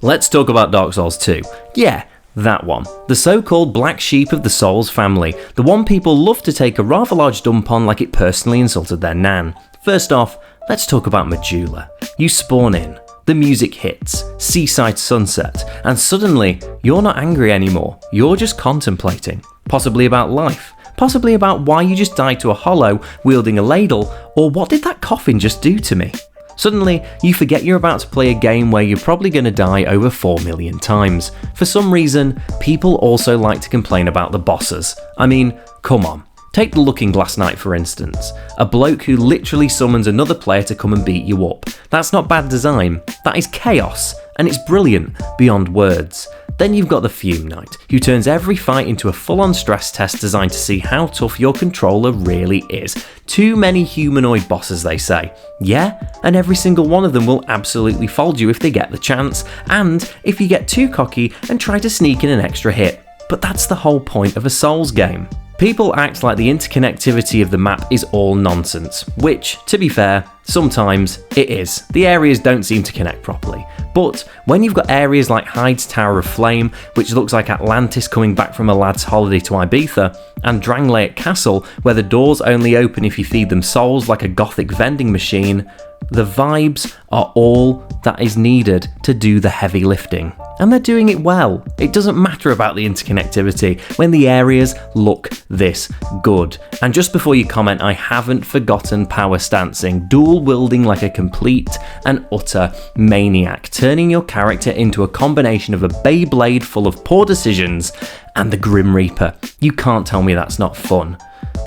Let's talk about Dark Souls 2. Yeah, that one. The so-called black sheep of the Souls family. The one people love to take a rather large dump on like it personally insulted their nan. First off, let's talk about Majula. You spawn in, the music hits, seaside sunset, and suddenly you're not angry anymore. You're just contemplating. Possibly about life. Possibly about why you just died to a hollow wielding a ladle, or what did that coffin just do to me? Suddenly, you forget you're about to play a game where you're probably going to die over 4 million times. For some reason, people also like to complain about the bosses. I mean, come on. Take the Looking Glass Knight for instance. A bloke who literally summons another player to come and beat you up. That's not bad design. That is chaos, and it's brilliant beyond words. Then you've got the Fume Knight, who turns every fight into a full-on stress test designed to see how tough your controller really is. Too many humanoid bosses, they say. Yeah, and every single one of them will absolutely fold you if they get the chance, and if you get too cocky and try to sneak in an extra hit. But that's the whole point of a Souls game. People act like the interconnectivity of the map is all nonsense, which, to be fair, sometimes it is. The areas don't seem to connect properly. But when you've got areas like Hyde's Tower of Flame, which looks like Atlantis coming back from a lad's holiday to Ibiza, and Drangleic Castle, where the doors only open if you feed them souls like a gothic vending machine, the vibes are all that is needed to do the heavy lifting. And they're doing it well. It doesn't matter about the interconnectivity when the areas look this good. And just before you comment, I haven't forgotten power stancing, dual wielding like a complete and utter maniac, turning your character into a combination of a Beyblade full of poor decisions and the Grim Reaper. You can't tell me that's not fun.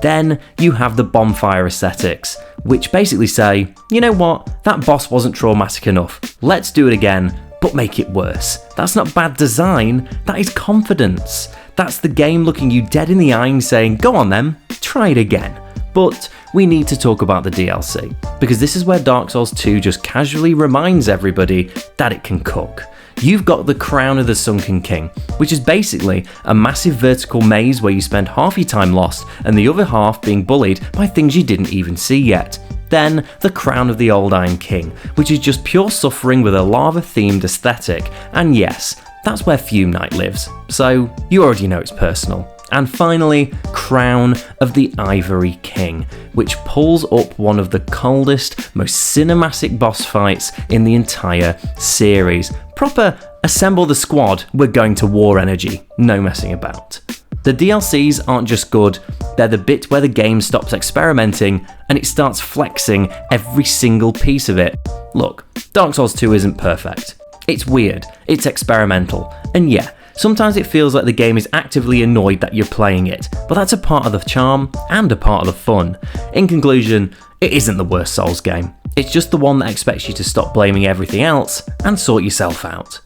Then you have the bonfire aesthetics, which basically say, you know what, that boss wasn't traumatic enough. Let's do it again, but make it worse. That's not bad design, that is confidence. That's the game looking you dead in the eye and saying, go on then, try it again. But we need to talk about the DLC, because this is where Dark Souls 2 just casually reminds everybody that it can cook. You've got the Crown of the Sunken King, which is basically a massive vertical maze where you spend half your time lost and the other half being bullied by things you didn't even see yet. Then the Crown of the Old Iron King, which is just pure suffering with a lava-themed aesthetic, and yes, that's where Fume Knight lives, so you already know it's personal. And finally, Crown of the Ivory King, which pulls up one of the coldest, most cinematic boss fights in the entire series. Proper assemble the squad, we're going to war energy, no messing about. The DLCs aren't just good, they're the bit where the game stops experimenting and it starts flexing every single piece of it. Look, Dark Souls 2 isn't perfect. It's weird, it's experimental, and yeah, sometimes it feels like the game is actively annoyed that you're playing it, but that's a part of the charm and a part of the fun. In conclusion, it isn't the worst Souls game. It's just the one that expects you to stop blaming everything else and sort yourself out.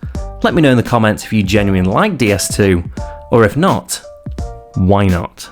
Let me know in the comments if you genuinely like DS2, or if not, why not?